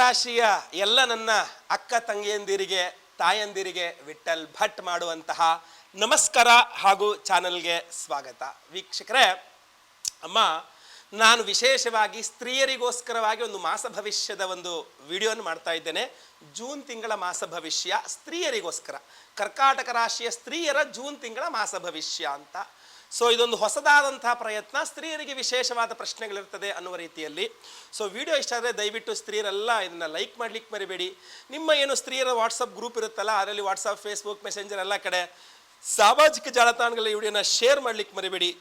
ರಾಶಿಯ ಎಲ್ಲ ನನ್ನ ಅಕ್ಕ ತಂಗಿಯಂದಿರಿಗೆ ತಾಯಂದಿರಿಗೆ ವಿಠಲ್ ಭಟ್ ಮಾಡುವಂತಹ ನಮಸ್ಕಾರ ಹಾಗೂ ಚಾನಲ್ಗೆ ಸ್ವಾಗತ. ವೀಕ್ಷಕರೇ, ಅಮ್ಮ, ನಾನು ವಿಶೇಷವಾಗಿ ಸ್ತ್ರೀಯರಿಗೋಸ್ಕರವಾಗಿ ಒಂದು ಮಾಸ ಭವಿಷ್ಯದ ಒಂದು ವಿಡಿಯೋನ ಮಾಡ್ತಾ ಇದ್ದೇನೆ. ಜೂನ್ ತಿಂಗಳ ಮಾಸ ಭವಿಷ್ಯ ಸ್ತ್ರೀಯರಿಗೋಸ್ಕರ, ಕರ್ಕಾಟಕ ರಾಶಿಯ ಸ್ತ್ರೀಯರ ಜೂನ್ ತಿಂಗಳ ಮಾಸ ಭವಿಷ್ಯ ಅಂತ. ಸೊ ಇದೊಂದು ಹೊಸದಾದಂತಹ ಪ್ರಯತ್ನ, ಸ್ತ್ರೀಯರಿಗೆ ವಿಶೇಷವಾದ ಪ್ರಶ್ನೆಗಳಿರ್ತದೆ ಅನ್ನುವ ರೀತಿಯಲ್ಲಿ. ಸೊ ವಿಡಿಯೋ ಇಷ್ಟ ಆದರೆ ದಯವಿಟ್ಟು ಸ್ತ್ರೀಯರೆಲ್ಲ ಇದನ್ನು ಲೈಕ್ ಮಾಡ್ಲಿಕ್ಕೆ ಮರಿಬೇಡಿ. ನಿಮ್ಮ ಏನು ಸ್ತ್ರೀಯರ ವಾಟ್ಸಪ್ ಗ್ರೂಪ್ ಇರುತ್ತಲ್ಲ, ಅದರಲ್ಲಿ ವಾಟ್ಸಪ್, ಫೇಸ್ಬುಕ್, ಮೆಸೆಂಜರ್ ಎಲ್ಲ ಕಡೆ ಸಾಮಾಜಿಕ ಜಾಲತಾಣಗಳಲ್ಲಿ ಈ ವಿಡಿಯೋನ ಶೇರ್ ಮಾಡ್ಲಿಕ್ಕೆ ಮರಿಬೇಡಿ.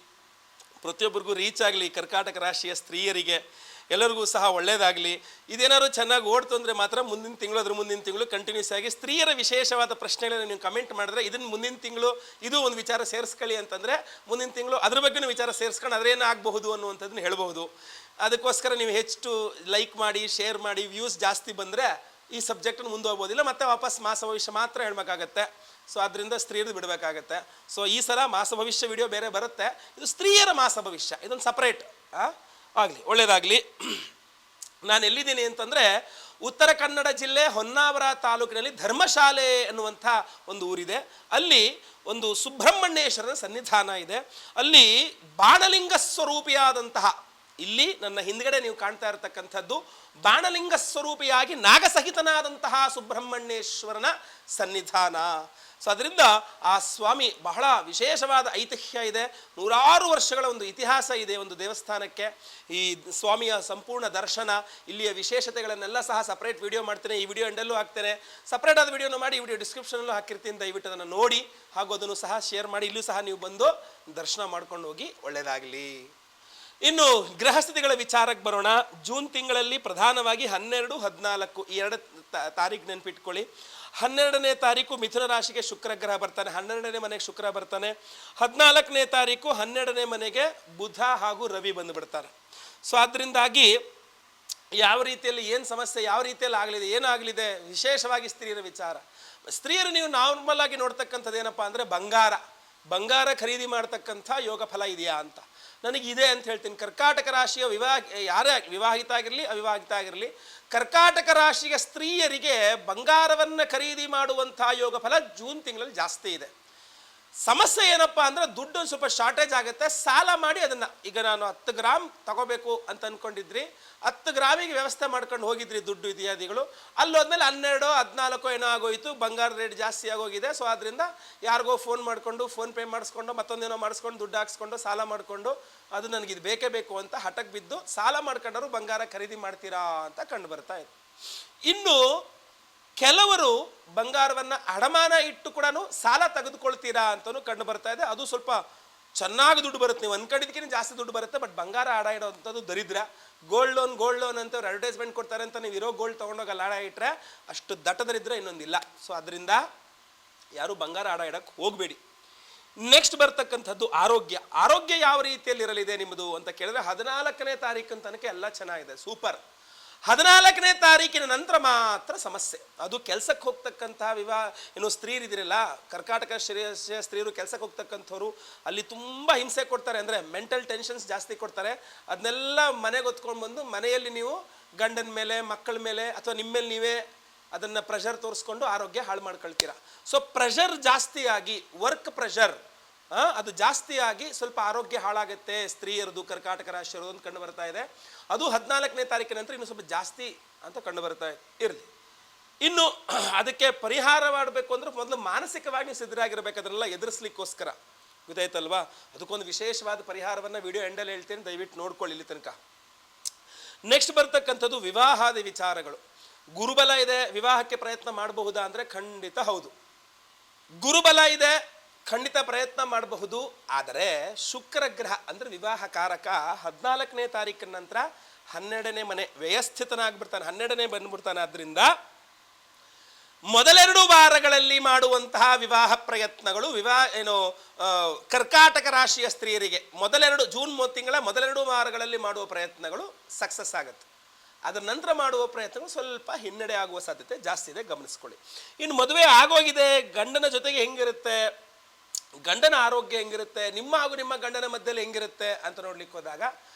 ಪ್ರತಿಯೊಬ್ಬರಿಗೂ ರೀಚ್ ಆಗಲಿ. ಕರ್ಕಾಟಕ ರಾಶಿಯ ಸ್ತ್ರೀಯರಿಗೆ ಎಲ್ಲರಿಗೂ ಸಹ ಒಳ್ಳೆಯದಾಗಲಿ. ಇದೇನಾದ್ರು ಚೆನ್ನಾಗಿ ಓಡ್ತು ಅಂದರೆ ಮಾತ್ರ ಮುಂದಿನ ತಿಂಗಳು, ಅದ್ರ ಮುಂದಿನ ತಿಂಗಳು ಕಂಟಿನ್ಯೂಸ್ ಆಗಿ ಸ್ತ್ರೀಯರ ವಿಶೇಷವಾದ ಪ್ರಶ್ನೆಗಳನ್ನು ನೀವು ಕಮೆಂಟ್ ಮಾಡಿದ್ರೆ, ಇದನ್ನು ಮುಂದಿನ ತಿಂಗಳು ಇದು ಒಂದು ವಿಚಾರ ಸೇರಿಸ್ಕೊಳ್ಳಿ ಅಂತಂದರೆ ಮುಂದಿನ ತಿಂಗಳು ಅದ್ರ ಬಗ್ಗೆನೂ ವಿಚಾರ ಸೇರಿಸ್ಕೊಂಡು ಅದ್ರೇನು ಆಗಬಹುದು ಅನ್ನುವಂಥದ್ದನ್ನು ಹೇಳ್ಬಹುದು. ಅದಕ್ಕೋಸ್ಕರ ನೀವು ಹೆಚ್ಚು ಲೈಕ್ ಮಾಡಿ, ಶೇರ್ ಮಾಡಿ, ವ್ಯೂಸ್ ಜಾಸ್ತಿ ಬಂದರೆ ಈ ಸಬ್ಜೆಕ್ಟನ್ನು ಮುಂದೆ ಹೋಗ್ಬೋದಿಲ್ಲ, ಮತ್ತೆ ವಾಪಸ್ ಮಾಸ ಭವಿಷ್ಯ ಮಾತ್ರ ಹೇಳ್ಬೇಕಾಗತ್ತೆ. ಸೊ ಅದರಿಂದ ಸ್ತ್ರೀಯರು ಬಿಡಬೇಕಾಗತ್ತೆ. ಸೊ ಈ ಸಲ ಮಾಸ ಭವಿಷ್ಯ ವಿಡಿಯೋ ಬೇರೆ ಬರುತ್ತೆ, ಇದು ಸ್ತ್ರೀಯರ ಮಾಸ ಭವಿಷ್ಯ, ಇದೊಂದು ಸಪ್ರೇಟ್ ಆಗಲಿ, ಒಳ್ಳೆಯದಾಗಲಿ. ನಾನು ಎಲ್ಲಿದ್ದೀನಿ ಅಂತಂದರೆ, ಉತ್ತರ ಕನ್ನಡ ಜಿಲ್ಲೆ ಹೊನ್ನಾವರ ತಾಲೂಕಿನಲ್ಲಿ ಧರ್ಮಶಾಲೆ ಅನ್ನುವಂಥ ಒಂದು ಊರಿದೆ. ಅಲ್ಲಿ ಒಂದು ಸುಬ್ರಹ್ಮಣ್ಯೇಶ್ವರನ ಸನ್ನಿಧಾನ ಇದೆ. ಅಲ್ಲಿ ಬಾಣಲಿಂಗ ಸ್ವರೂಪಿಯಾದಂತಹ, ಇಲ್ಲಿ ನನ್ನ ಹಿಂದ್ಗಡೆ ನೀವು ಕಾಣ್ತಾ ಇರತಕ್ಕಂಥದ್ದು ಬಾಣಲಿಂಗ ಸ್ವರೂಪಿಯಾಗಿ ನಾಗಸಹಿತನಾದಂತಹ ಸುಬ್ರಹ್ಮಣ್ಯೇಶ್ವರನ ಸನ್ನಿಧಾನ. ಸೊ ಅದರಿಂದ ಆ ಸ್ವಾಮಿ ಬಹಳ ವಿಶೇಷವಾದ ಐತಿಹ್ಯ ಇದೆ, ನೂರಾರು ವರ್ಷಗಳ ಒಂದು ಇತಿಹಾಸ ಇದೆ ಒಂದು ದೇವಸ್ಥಾನಕ್ಕೆ. ಈ ಸ್ವಾಮಿಯ ಸಂಪೂರ್ಣ ದರ್ಶನ, ಇಲ್ಲಿಯ ವಿಶೇಷತೆಗಳನ್ನೆಲ್ಲ ಸಹ ಸಪ್ರೇಟ್ ವಿಡಿಯೋ ಮಾಡ್ತೇನೆ. ಈ ವಿಡಿಯೋ ಎಂಡಲ್ಲೂ ಹಾಕ್ತೇನೆ, ಸಪ್ರೇಟ್ ಆದ ವಿಡಿಯೋನ ಮಾಡಿ ಈ ವಿಡಿಯೋ ಡಿಸ್ಕ್ರಿಪ್ಷನಲ್ಲೂ ಹಾಕಿರ್ತೀನಿ. ದಯವಿಟ್ಟು ಅದನ್ನು ನೋಡಿ ಹಾಗೂ ಅದನ್ನು ಸಹ ಶೇರ್ ಮಾಡಿ. ಇಲ್ಲೂ ಸಹ ನೀವು ಬಂದು ದರ್ಶನ ಮಾಡ್ಕೊಂಡು ಹೋಗಿ, ಒಳ್ಳೆಯದಾಗಲಿ. ಇನ್ನು ಗ್ರಹಸ್ಥಿತಿಗಳ ವಿಚಾರಕ್ಕೆ ಬರೋಣ. ಜೂನ್ ತಿಂಗಳಲ್ಲಿ ಪ್ರಧಾನವಾಗಿ 12, 14 ಈ 2 ತಾರೀಕು ನೆನಪಿಟ್ಕೊಳ್ಳಿ. 12ನೇ ತಾರೀಕು ಮಿಥುನ ರಾಶಿಗೆ ಶುಕ್ರ ಗ್ರಹ ಬರ್ತಾನೆ, 12ನೇ ಮನೆಗೆ ಶುಕ್ರ ಬರ್ತಾನೆ. 14ನೇ ತಾರೀಕು 12ನೇ ಮನೆಗೆ ಬುಧ ಹಾಗೂ ರವಿ ಬಂದುಬಿಡ್ತಾರೆ. ಸೊ ಅದರಿಂದಾಗಿ ಯಾವ ರೀತಿಯಲ್ಲಿ ಏನು ಸಮಸ್ಯೆ, ಯಾವ ರೀತಿಯಲ್ಲಿ ಆಗಲಿದೆ, ಏನಾಗಲಿದೆ, ವಿಶೇಷವಾಗಿ ಸ್ತ್ರೀಯರ ವಿಚಾರ. ಸ್ತ್ರೀಯರು ನೀವು ನಾರ್ಮಲ್ ಆಗಿ ನೋಡ್ತಕ್ಕಂಥದ್ದು ಏನಪ್ಪ ಅಂದರೆ, ಬಂಗಾರ ಖರೀದಿ ಮಾಡ್ತಕ್ಕಂಥ ಯೋಗ ಫಲ ಇದೆಯಾ ಅಂತ ನನಗಿದೆ ಅಂತ ಹೇಳ್ತೀನಿ. ಕರ್ಕಾಟಕ ರಾಶಿಯ ಯಾರೇ ವಿವಾಹಿತ ಆಗಿರಲಿ, ಅವಿವಾಹಿತ ಆಗಿರಲಿ, ಕರ್ಕಾಟಕ ರಾಶಿಯ ಸ್ತ್ರೀಯರಿಗೆ ಬಂಗಾರವನ್ನು ಖರೀದಿ ಮಾಡುವಂಥ ಯೋಗ ಫಲ ಜೂನ್ ತಿಂಗಳಲ್ಲಿ ಜಾಸ್ತಿ ಇದೆ. ಸಮಸ್ಯೆ ಏನಪ್ಪ ಅಂದರೆ, ದುಡ್ಡು ಸ್ವಲ್ಪ ಶಾರ್ಟೇಜ್ ಆಗುತ್ತೆ. ಸಾಲ ಮಾಡಿ ಅದನ್ನು, ಈಗ ನಾನು 10 ಗ್ರಾಮ್ ತಗೋಬೇಕು ಅಂತ ಅಂದ್ಕೊಂಡಿದ್ರಿ, 10 ಗ್ರಾಮಿಗೆ ವ್ಯವಸ್ಥೆ ಮಾಡ್ಕೊಂಡು ಹೋಗಿದ್ರಿ ದುಡ್ಡು ಇತ್ಯಾದಿಗಳು, ಅಲ್ಲೋದ್ಮೇಲೆ 12, 14 ಏನೋ ಆಗೋಯಿತು, ಬಂಗಾರ ರೇಟ್ ಜಾಸ್ತಿ ಆಗೋಗಿದೆ. ಸೊ ಆದ್ದರಿಂದ ಯಾರಿಗೋ ಫೋನ್ ಮಾಡಿಕೊಂಡು, ಫೋನ್ ಪೇ ಮಾಡಿಸ್ಕೊಂಡು, ಮತ್ತೊಂದೇನೋ ಮಾಡಿಸ್ಕೊಂಡು, ದುಡ್ಡು ಹಾಕ್ಸ್ಕೊಂಡು, ಸಾಲ ಮಾಡಿಕೊಂಡು, ಅದು ನನಗಿದು ಬೇಕೇ ಬೇಕು ಅಂತ ಹಠಕ್ಕೆ ಬಿದ್ದು ಸಾಲ ಮಾಡ್ಕೊಂಡವರು ಬಂಗಾರ ಖರೀದಿ ಮಾಡ್ತೀರಾ ಅಂತ ಕಂಡು ಬರ್ತಾ ಇದೆ. ಇನ್ನು ಕೆಲವರು ಬಂಗಾರವನ್ನು ಅಡಮಾನ ಇಟ್ಟು ಕೂಡ ಸಾಲ ತೆಗೆದುಕೊಳ್ತೀರಾ ಅಂತಲೂ ಕಂಡು ಬರ್ತಾ ಇದೆ. ಅದು ಸ್ವಲ್ಪ ಚೆನ್ನಾಗಿ ದುಡ್ಡು ಬರುತ್ತೆ, ನೀವು ಅನ್ಕೊಂಡಿದ್ದಕ್ಕಿಂತ ಜಾಸ್ತಿ ದುಡ್ಡು ಬರುತ್ತೆ. ಬಟ್ ಬಂಗಾರ ಆಡ ಇಡೋವಂಥದ್ದು ದರಿದ್ರ. ಗೋಲ್ಡ್ ಲೋನ್ ಅಂತ ಅಡ್ವರ್ಟೈಸ್ಮೆಂಟ್ ಕೊಡ್ತಾರೆ ಅಂತ ನೀವು ಇರೋ ಗೋಲ್ಡ್ ತೊಗೊಂಡೋಗಿ ಅಲ್ಲಿ ಆಡ ಇಟ್ಟರೆ ಅಷ್ಟು ದಟ್ಟದರಿದ್ರೆ ಇನ್ನೊಂದಿಲ್ಲ. ಸೊ ಅದರಿಂದ ಯಾರು ಬಂಗಾರ ಆಡ ಇಡಕ್ಕೆ ಹೋಗಬೇಡಿ. ನೆಕ್ಸ್ಟ್ ಬರ್ತಕ್ಕಂಥದ್ದು ಆರೋಗ್ಯ ಯಾವ ರೀತಿಯಲ್ಲಿ ಇರಲಿದೆ ನಿಮ್ಮದು ಅಂತ ಕೇಳಿದ್ರೆ, 14ನೇ ತಾರೀಕು ತನಕ ಎಲ್ಲ ಚೆನ್ನಾಗಿದೆ, ಸೂಪರ್. 14ನೇ ತಾರೀಕಿನ ನಂತರ ಮಾತ್ರ ಸಮಸ್ಯೆ. ಅದು ಕೆಲಸಕ್ಕೆ ಹೋಗ್ತಕ್ಕಂತಹ ಏನು ಸ್ತ್ರೀಯರಿದಿರಲ್ಲ, ಕರ್ಕಾಟಕ ಸ್ತ್ರೀಯರು ಕೆಲಸಕ್ಕೆ ಹೋಗ್ತಕ್ಕಂಥವ್ರು ಅಲ್ಲಿ ತುಂಬ ಹಿಂಸೆ ಕೊಡ್ತಾರೆ. ಅಂದರೆ ಮೆಂಟಲ್ ಟೆನ್ಷನ್ಸ್ ಜಾಸ್ತಿ ಕೊಡ್ತಾರೆ. ಅದನ್ನೆಲ್ಲ ಮನೆಗೆ ಹೊತ್ಕೊಂಡು ಬಂದು ಮನೆಯಲ್ಲಿ ನೀವು ಗಂಡನ ಮೇಲೆ, ಮಕ್ಕಳ ಮೇಲೆ ಅಥವಾ ನಿಮ್ಮ ಮೇಲೆ ನೀವೇ ಅದನ್ನು ಪ್ರೆಷರ್ ತೋರಿಸ್ಕೊಂಡು ಆರೋಗ್ಯ ಹಾಳು ಮಾಡ್ಕೊಳ್ತೀರಾ. ಸೊ ಪ್ರೆಷರ್ ಜಾಸ್ತಿಯಾಗಿ, ವರ್ಕ್ ಪ್ರೆಷರ್ ಅದು ಜಾಸ್ತಿಯಾಗಿ ಸ್ವಲ್ಪ ಆರೋಗ್ಯ ಹಾಳಾಗುತ್ತೆ ಸ್ತ್ರೀಯರದು, ಕರ್ಕಾಟಕ ರಾಶಿಯರದು ಅಂತ ಕಂಡು ಬರ್ತಾ ಇದೆ. ಅದು 14ನೇ ತಾರೀಕಿನ ನಂತರ ಇನ್ನು ಸ್ವಲ್ಪ ಜಾಸ್ತಿ ಅಂತ ಕಂಡು ಬರ್ತಾ ಇರಲಿ. ಇನ್ನು ಅದಕ್ಕೆ ಪರಿಹಾರ ಮಾಡಬೇಕು ಅಂದ್ರೆ ಮೊದಲು ಮಾನಸಿಕವಾಗಿ ನೀವು ಸಿದ್ಧರಾಗಿರ್ಬೇಕು, ಅದನ್ನೆಲ್ಲ ಎದುರಿಸ್ಲಿಕ್ಕೋಸ್ಕರ. ಗೊತ್ತಾಯ್ತಲ್ವಾ? ಅದಕ್ಕೊಂದು ವಿಶೇಷವಾದ ಪರಿಹಾರವನ್ನು ವಿಡಿಯೋ ಎಂಡಲ್ಲಿ ಹೇಳ್ತೇನೆ, ದಯವಿಟ್ಟು ನೋಡ್ಕೊಳ್ಳಿ ಇಲ್ಲಿ ತನಕ. ನೆಕ್ಸ್ಟ್ ಬರ್ತಕ್ಕಂಥದ್ದು ವಿವಾಹಾದಿ ವಿಚಾರಗಳು. ಗುರುಬಲ ಇದೆ, ವಿವಾಹಕ್ಕೆ ಪ್ರಯತ್ನ ಮಾಡಬಹುದಾ ಅಂದರೆ ಖಂಡಿತ ಹೌದು. ಗುರುಬಲ ಇದೆ, ಖಂಡಿತ ಪ್ರಯತ್ನ ಮಾಡಬಹುದು. ಆದರೆ ಶುಕ್ರ ಗ್ರಹ ಅಂದರೆ ವಿವಾಹ ಕಾರಕ 14ನೇ ತಾರೀಕಿನ ನಂತರ 12ನೇ ಮನೆ ವ್ಯಯಸ್ಥಿತನಾಗ್ಬಿಡ್ತಾನೆ, 12ನೇ ಬಂದ್ಬಿಡ್ತಾನೆ. ಆದ್ದರಿಂದ ಮೊದಲೆರಡು ವಾರಗಳಲ್ಲಿ ಮಾಡುವಂತಹ ವಿವಾಹ ಪ್ರಯತ್ನಗಳು, ಕರ್ಕಾಟಕ ರಾಶಿಯ ಸ್ತ್ರೀಯರಿಗೆ ಜೂನ್ ತಿಂಗಳ ಮೊದಲೆರಡು ವಾರಗಳಲ್ಲಿ ಮಾಡುವ ಪ್ರಯತ್ನಗಳು ಸಕ್ಸಸ್ ಆಗುತ್ತೆ. ಅದರ ನಂತರ ಮಾಡುವ ಪ್ರಯತ್ನಗಳು ಸ್ವಲ್ಪ ಹಿನ್ನಡೆ ಆಗುವ ಸಾಧ್ಯತೆ ಜಾಸ್ತಿ ಇದೆ, ಗಮನಿಸ್ಕೊಳ್ಳಿ. ಇನ್ನು ಮದುವೆ ಆಗೋಗಿದೆ, ಗಂಡನ ಜೊತೆಗೆ ಹೆಂಗಿರುತ್ತೆ, ಗಂಡನ ಆರೋಗ್ಯ ಹೆಂಗಿರುತ್ತೆ, ನಿಮ್ಮ ಹಾಗೂ ನಿಮ್ಮ ಗಂಡನ ಮಧ್ಯದಲ್ಲಿ ಹೆಂಗಿರುತ್ತೆ ಅಂತ ನೋಡ್ಲಿಕ್ಕೆ ಹೋದಾಗ,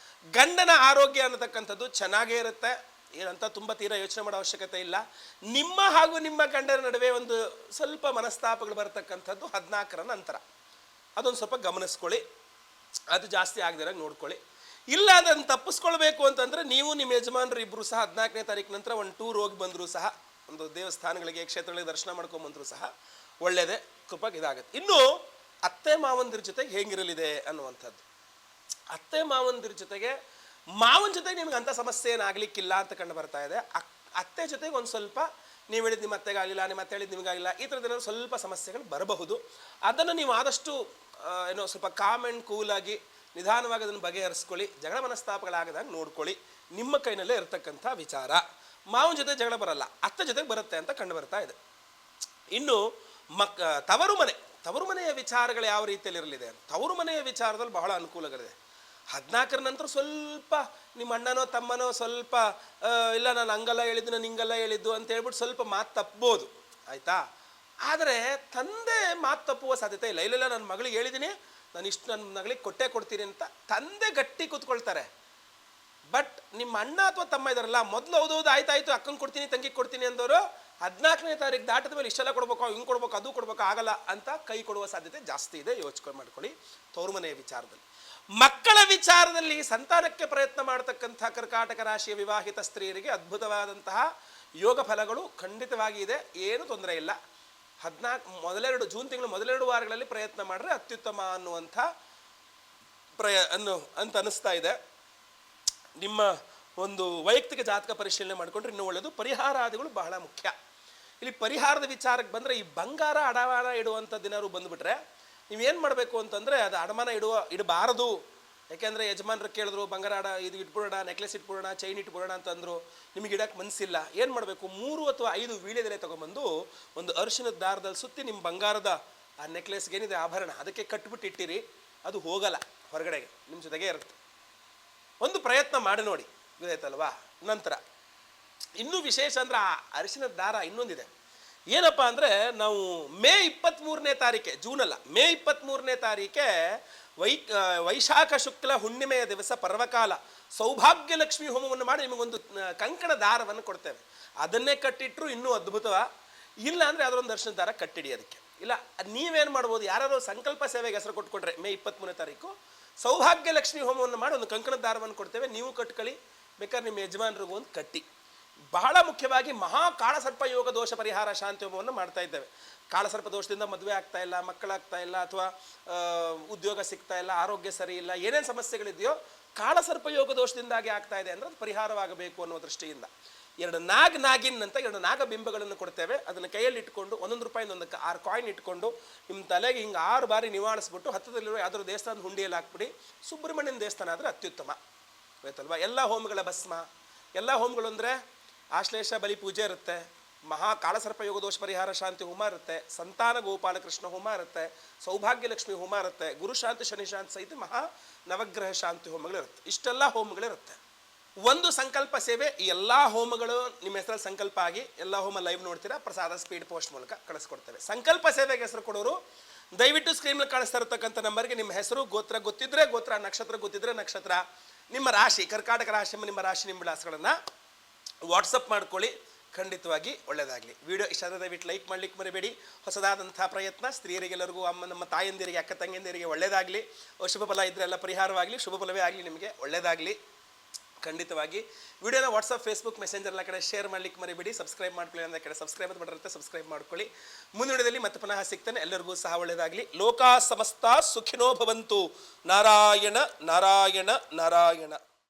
ಗಂಡನ ಆರೋಗ್ಯ ಅನ್ನತಕ್ಕಂಥದ್ದು ಚೆನ್ನಾಗೇ ಇರುತ್ತೆ. ಏನಂತ ತುಂಬ ತೀರಾ ಯೋಚನೆ ಮಾಡೋ ಅವಶ್ಯಕತೆ ಇಲ್ಲ. ನಿಮ್ಮ ಹಾಗೂ ನಿಮ್ಮ ಗಂಡನ ನಡುವೆ ಒಂದು ಸ್ವಲ್ಪ ಮನಸ್ತಾಪಗಳು ಬರತಕ್ಕಂಥದ್ದು 14ರ ನಂತರ. ಅದೊಂದು ಸ್ವಲ್ಪ ಗಮನಿಸ್ಕೊಳ್ಳಿ, ಅದು ಜಾಸ್ತಿ ಆಗದಿರಾಗ ನೋಡ್ಕೊಳ್ಳಿ. ಇಲ್ಲ ಅದನ್ನು ತಪ್ಪಿಸ್ಕೊಳ್ಬೇಕು ಅಂತಂದರೆ ನೀವು ನಿಮ್ಮ ಯಜಮಾನರು ಇಬ್ಬರು ಸಹ 14ನೇ ತಾರೀಕು ನಂತರ ಒಂದು ಟೂರ್ ಹೋಗಿ ಬಂದರೂ ಸಹ, ಒಂದು ದೇವಸ್ಥಾನಗಳಿಗೆ ಕ್ಷೇತ್ರಗಳಿಗೆ ದರ್ಶನ ಮಾಡ್ಕೊಂಬಂದರೂ ಸಹ ಒಳ್ಳೆಯದೇ, ಕೃಪಗೆ ಇದಾಗುತ್ತೆ. ಇನ್ನು ಅತ್ತೆ ಮಾವಂದಿರ ಜೊತೆಗೆ ಹೇಗಿರಲಿದೆ ಅನ್ನುವಂಥದ್ದು. ಅತ್ತೆ ಮಾವಂದಿರ ಜೊತೆಗೆ, ಮಾವನ ಜೊತೆಗೆ ನಿಮ್ಗೆ ಅಂಥ ಸಮಸ್ಯೆ ಏನಾಗಲಿಕ್ಕಿಲ್ಲ ಅಂತ ಕಂಡು ಬರ್ತಾ ಇದೆ. ಅತ್ತೆ ಜೊತೆಗೆ ಒಂದು ಸ್ವಲ್ಪ ನೀವು ಹೇಳಿದ ನಿಮ್ಮ ಅತ್ತೆಗಾಗಲಿಲ್ಲ, ನಿಮ್ಮ ಅತ್ತೆ ಹೇಳಿದ ನಿಮಗಾಗಿಲ್ಲ, ಈ ಥರದ್ದೆಲ್ಲ ಸ್ವಲ್ಪ ಸಮಸ್ಯೆಗಳು ಬರಬಹುದು. ಅದನ್ನು ನೀವು ಆದಷ್ಟು ಏನೋ ಸ್ವಲ್ಪ ಕಾಮ್ ಆ್ಯಂಡ್ ಕೂಲಾಗಿ ನಿಧಾನವಾಗಿ ಅದನ್ನು ಬಗೆಹರಿಸ್ಕೊಳ್ಳಿ. ಜಗಳ ಮನಸ್ತಾಪಗಳಾಗದಾಗ ನೋಡ್ಕೊಳ್ಳಿ. ನಿಮ್ಮ ಕೈನಲ್ಲೇ ಇರತಕ್ಕಂಥ ವಿಚಾರ. ಮಾವನ ಜೊತೆ ಜಗಳ ಬರಲ್ಲ, ಅತ್ತೆ ಜೊತೆಗೆ ಬರುತ್ತೆ ಅಂತ ಕಂಡು ಬರ್ತಾ ಇದೆ. ಇನ್ನು ತವರು ಮನೆಯ ವಿಚಾರಗಳು ಯಾವ ರೀತಿಯಲ್ಲಿ ಇರಲಿದೆ? ತವರು ಮನೆಯ ವಿಚಾರದಲ್ಲಿ ಬಹಳ ಅನುಕೂಲಗಳಿದೆ. 14ರ ನಂತರ ಸ್ವಲ್ಪ ನಿಮ್ಮ ಅಣ್ಣನೋ ತಮ್ಮನೋ ಸ್ವಲ್ಪ ಇಲ್ಲ ನಾನು ಹಂಗಲ್ಲ ಹೇಳಿದ್ದು, ನಾನು ಹಿಂಗಲ್ಲ ಹೇಳಿದ್ದು ಅಂತ ಹೇಳ್ಬಿಟ್ಟು ಸ್ವಲ್ಪ ಮಾತು ತಪ್ಬೋದು, ಆಯಿತಾ? ಆದರೆ ತಂದೆ ಮಾತು ತಪ್ಪುವ ಸಾಧ್ಯತೆ ಇಲ್ಲ. ಇಲ್ಲ ನನ್ನ ಮಗಳಿಗೆ ಹೇಳಿದ್ದೀನಿ, ನಾನು ಇಷ್ಟು ನನ್ನ ಮಗಳಿಗೆ ಕೊಡ್ತೀನಿ ಅಂತ ತಂದೆ ಗಟ್ಟಿ ಕೂತ್ಕೊಳ್ತಾರೆ. ಬಟ್ ನಿಮ್ಮ ಅಣ್ಣ ಅಥವಾ ತಮ್ಮ ಇದಾರಲ್ಲ, ಮೊದಲು ಹೌದೌದು ಆಯ್ತಾಯ್ತು ಅಕ್ಕಂಗೆ ಕೊಡ್ತೀನಿ ತಂಗಿಗೆ ಕೊಡ್ತೀನಿ ಅಂದವರು 14ನೇ ತಾರೀಕು ದಾಟಿದ ಮೇಲೆ ಇಷ್ಟೆಲ್ಲ ಕೊಡ್ಬೇಕು, ಹಿಂಗೆ ಕೊಡ್ಬೇಕು, ಅದು ಕೊಡ್ಬೇಕು, ಆಗಲ್ಲ ಅಂತ ಕೈ ಕೊಡುವ ಸಾಧ್ಯತೆ ಜಾಸ್ತಿ ಇದೆ. ಯೋಚನೆ ಮಾಡ್ಕೊಳ್ಳಿ ತವರು ಮನೆಯ ವಿಚಾರದಲ್ಲಿ. ಮಕ್ಕಳ ವಿಚಾರದಲ್ಲಿ ಸಂತಾನಕ್ಕೆ ಪ್ರಯತ್ನ ಮಾಡತಕ್ಕಂಥ ಕರ್ಕಾಟಕ ರಾಶಿಯ ವಿವಾಹಿತ ಸ್ತ್ರೀಯರಿಗೆ ಅದ್ಭುತವಾದಂತಹ ಯೋಗ ಫಲಗಳು ಖಂಡಿತವಾಗಿ ಇದೆ, ಏನು ತೊಂದರೆ ಇಲ್ಲ. ಜೂನ್ ತಿಂಗಳು ಮೊದಲೆರಡು ವಾರಗಳಲ್ಲಿ ಪ್ರಯತ್ನ ಮಾಡಿದ್ರೆ ಅತ್ಯುತ್ತಮ ಅನ್ನುವಂಥ ಅಂತ ಅನಿಸ್ತಾ ಇದೆ. ನಿಮ್ಮ ಒಂದು ವೈಯಕ್ತಿಕ ಜಾತಕ ಪರಿಶೀಲನೆ ಮಾಡಿಕೊಂಡ್ರೆ ಇನ್ನೂ ಒಳ್ಳೆಯದು. ಪರಿಹಾರಾದಿಗಳು ಬಹಳ ಮುಖ್ಯ. ಇಲ್ಲಿ ಪರಿಹಾರದ ವಿಚಾರಕ್ಕೆ ಬಂದರೆ, ಈ ಬಂಗಾರ ಅಡಮಾನ ಇಡುವಂಥದ್ದೇನಾದ್ರು ಬಂದುಬಿಟ್ರೆ ನೀವೇನು ಮಾಡಬೇಕು ಅಂತಂದರೆ, ಅದು ಅಡಮಾನ ಇಡಬಾರದು. ಯಾಕೆಂದರೆ ಯಜಮಾನ್ರು ಕೇಳಿದ್ರು ಬಂಗಾರ ಇದು ಇಟ್ಬಿಡೋಣ, ನೆಕ್ಲೆಸ್ ಇಟ್ಬಿಡೋಣ, ಚೈನ್ ಇಟ್ಬಿಡೋಣ ಅಂತಂದರು. ನಿಮಗೆ ಇಡಕ್ಕೆ ಮನಸ್ಸಿಲ್ಲ. ಏನು ಮಾಡಬೇಕು, 3 ಅಥವಾ 5 ವೀಳ್ಯದೆಲೆ ತೊಗೊಂಬಂದು ಒಂದು ಅರಿಶಿನದ ದಾರದಲ್ಲಿ ಸುತ್ತಿ ನಿಮ್ಮ ಬಂಗಾರದ ಆ ನೆಕ್ಲೆಸ್ಗೆ ಏನಿದೆ ಆಭರಣ ಅದಕ್ಕೆ ಕಟ್ಬಿಟ್ಟು ಇಟ್ಟಿರಿ. ಅದು ಹೋಗಲ್ಲ, ಹೊರಗಡೆಗೆ ನಿಮ್ಮ ಜೊತೆಗೆ ಇರುತ್ತೆ. ಒಂದು ಪ್ರಯತ್ನ ಮಾಡಿ ನೋಡಿ, ಗೊತ್ತಾಯ್ತಲ್ವಾ? ನಂತರ ಇನ್ನೂ ವಿಶೇಷ ಅಂದರೆ ಆ ಅರಿಶಿನದ ದಾರ ಇನ್ನೊಂದಿದೆ. ಏನಪ್ಪ ಅಂದರೆ, ನಾವು ಮೇ 23ನೇ ತಾರೀಕೆ, ಜೂನಲ್ಲ, ಮೇ 23ನೇ ತಾರೀಕೆ ವೈಶಾಖ ಶುಕ್ಲ ಹುಣ್ಣಿಮೆಯ ದಿವಸ ಪರ್ವಕಾಲ ಸೌಭಾಗ್ಯ ಲಕ್ಷ್ಮಿ ಹೋಮವನ್ನು ಮಾಡಿ ನಿಮಗೊಂದು ಕಂಕಣ ದಾರವನ್ನು ಕೊಡ್ತೇವೆ. ಅದನ್ನೇ ಕಟ್ಟಿಟ್ಟರು ಇನ್ನೂ ಅದ್ಭುತವ. ಇಲ್ಲ ಅಂದರೆ ಅದರೊಂದು ದರ್ಶನ ದಾರ ಕಟ್ಟಿಡಿ. ಅದಕ್ಕೆ ಇಲ್ಲ ನೀವೇನು ಮಾಡ್ಬೋದು, ಯಾರು ಸಂಕಲ್ಪ ಸೇವೆಗೆ ಹೆಸರು ಕೊಟ್ಕೊಂಡ್ರೆ ಮೇ 23ನೇ ತಾರೀಕು ಸೌಭಾಗ್ಯ ಲಕ್ಷ್ಮಿ ಹೋಮವನ್ನು ಮಾಡಿ ಒಂದು ಕಂಕಣ ದಾರವನ್ನು ಕೊಡ್ತೇವೆ. ನೀವು ಕಟ್ಕೊಳ್ಳಿ, ಬೇಕಾದ್ರೆ ನಿಮ್ಮ ಯಜಮಾನರಿಗೂ ಒಂದು ಕಟ್ಟಿ. ಬಹಳ ಮುಖ್ಯವಾಗಿ ಮಹಾ ಕಾಳಸರ್ಪ ಯೋಗ ದೋಷ ಪರಿಹಾರ ಶಾಂತಿ ಹೋಮವನ್ನು ಮಾಡ್ತಾ ಇದ್ದೇವೆ. ಕಾಳಸರ್ಪ ದೋಷದಿಂದ ಮದುವೆ ಆಗ್ತಾ ಇಲ್ಲ, ಮಕ್ಕಳಾಗ್ತಾ ಇಲ್ಲ, ಅಥವಾ ಉದ್ಯೋಗ ಸಿಗ್ತಾ ಇಲ್ಲ, ಆರೋಗ್ಯ ಸರಿ ಇಲ್ಲ, ಏನೇನು ಸಮಸ್ಯೆಗಳಿದೆಯೋ ಕಾಳಸರ್ಪ ಯೋಗ ದೋಷದಿಂದಾಗಿ ಆಗ್ತಾ ಇದೆ ಅಂದರೆ ಅದು ಪರಿಹಾರವಾಗಬೇಕು ಅನ್ನೋ ದೃಷ್ಟಿಯಿಂದ 2 ನಾಗಿನ್ ಅಂತ 2 ನಾಗಬಿಂಬಗಳನ್ನು ಕೊಡ್ತೇವೆ. ಅದನ್ನು ಕೈಯಲ್ಲಿ ಇಟ್ಕೊಂಡು ₹1 ಒಂದು 6 ಕಾಯಿನ್ ಇಟ್ಕೊಂಡು ನಿಮ್ಮ ತಲೆಗೆ ಹಿಂಗೆ 6 ಬಾರಿ ನಿವಾಳಿಸ್ಬಿಟ್ಟು ಹತ್ತಿರದಲ್ಲಿರುವ ಯಾವ್ದಾದ್ರು ದೇವಸ್ಥಾನದ ಹುಂಡಿಯಲ್ಲಿ ಹಾಕ್ಬಿಡಿ. ಸುಬ್ರಹ್ಮಣ್ಯನ ದೇವಸ್ಥಾನ ಆದರೆ ಅತ್ಯುತ್ತಮ, ಆಯ್ತಲ್ವಾ? ಎಲ್ಲ ಹೋಮಗಳ ಭಸ್ಮ, ಎಲ್ಲ ಹೋಮಗಳು ಅಂದರೆ ಆಶ್ಲೇಷ ಬಲಿ ಪೂಜೆ ಇರುತ್ತೆ, ಮಹಾ ಕಾಳಸರ್ಪ ಯೋಗ ದೋಷ ಪರಿಹಾರ ಶಾಂತಿ ಹೋಮ ಇರುತ್ತೆ, ಸಂತಾನ ಗೋಪಾಲಕೃಷ್ಣ ಹೋಮ ಇರುತ್ತೆ, ಸೌಭಾಗ್ಯ ಲಕ್ಷ್ಮಿ ಹೋಮ ಇರುತ್ತೆ, ಗುರು ಶಾಂತಿ ಶನಿ ಶಾಂತಿ ಸಹಿತ ಮಹಾ ನವಗ್ರಹ ಶಾಂತಿ ಹೋಮಗಳಿರುತ್ತೆ. ಇಷ್ಟೆಲ್ಲ ಹೋಮಗಳಿರುತ್ತೆ. ಒಂದು ಸಂಕಲ್ಪ ಸೇವೆ, ಈ ಎಲ್ಲ ಹೋಮಗಳು ನಿಮ್ಮ ಹೆಸರಲ್ಲಿ ಸಂಕಲ್ಪ ಆಗಿ ಎಲ್ಲ ಹೋಮ ಲೈವ್ ನೋಡ್ತೀರಾ, ಪ್ರಸಾದ ಸ್ಪೀಡ್ ಪೋಸ್ಟ್ ಮೂಲಕ ಕಳಿಸ್ಕೊಡ್ತೇವೆ. ಸಂಕಲ್ಪ ಸೇವೆಗೆ ಹೆಸರು ಕೊಡೋರು ದಯವಿಟ್ಟು ಸ್ಕ್ರೀನಲ್ಲಿ ಕಾಣಿಸ್ತಾ ಇರತಕ್ಕಂಥ ನಂಬರ್ಗೆ ನಿಮ್ಮ ಹೆಸರು, ಗೋತ್ರ ಗೊತ್ತಿದ್ರೆ ಗೋತ್ರ, ನಕ್ಷತ್ರ ಗೊತ್ತಿದ್ರೆ ನಕ್ಷತ್ರ, ನಿಮ್ಮ ರಾಶಿ ಕರ್ಕಾಟಕ ರಾಶಿ ನಿಮ್ಮ ರಾಶಿ ನಿಮ್ಮ ವಿಳಾಸಗಳನ್ನು ವಾಟ್ಸಪ್ ಮಾಡ್ಕೊಳ್ಳಿ. ಖಂಡಿತವಾಗಿ ಒಳ್ಳೆಯದಾಗಲಿ. ವಿಡಿಯೋ ಇಷ್ಟ ಆದರೆ ದಯವಿಟ್ಟು ಲೈಕ್ ಮಾಡಲಿಕ್ಕೆ ಮರಿಬೇಡಿ. ಹೊಸದಾದಂಥ ಪ್ರಯತ್ನ ಸ್ತ್ರೀಯರಿಗೆಲ್ಲರಿಗೂ, ನಮ್ಮ ತಾಯಂದಿರಿಗೆ, ಅಕ್ಕ ತಂಗಿಯಂದಿರಿಗೆ ಒಳ್ಳೆಯದಾಗಲಿ. ಶುಭ ಫಲ ಇದ್ದರೆ ಎಲ್ಲ ಪರಿಹಾರವಾಗಲಿ, ಶುಭ ಫಲವೇ ಆಗಲಿ, ನಿಮಗೆ ಒಳ್ಳೆಯದಾಗಲಿ. ಖಂಡಿತವಾಗಿ ವಿಡಿಯೋನ ವಾಟ್ಸಪ್, ಫೇಸ್ಬುಕ್, ಮೆಸೆಂಜರ್ ಎಲ್ಲ ಕಡೆ ಶೇರ್ ಮಾಡಲಿಕ್ಕೆ ಮರಿಬೇಡಿ. ಸಬ್ಸ್ಕ್ರೈಬ್ ಮಾಡ್ಕೊಳ್ಳಿ ಅಂದರೆ ಕಡೆ ಸಬ್ಸ್ಕ್ರೈಬ್ ಅಂತ ಮಾಡಿರುತ್ತೆ, ಸಬ್ಸ್ಕ್ರೈಬ್ ಮಾಡ್ಕೊಳ್ಳಿ. ಮುಂದಿನ ವಿಡಿಯೋದಲ್ಲಿ ಮತ್ತೆ ಪುನಃ ಸಿಗ್ತಾನೆ. ಎಲ್ಲರಿಗೂ ಸಹ ಒಳ್ಳೆಯದಾಗಲಿ. ಲೋಕಾ ಸಮಸ್ತ ಸುಖಿನೋ ಭವಂತು. ನಾರಾಯಣ ನಾರಾಯಣ ನಾರಾಯಣ.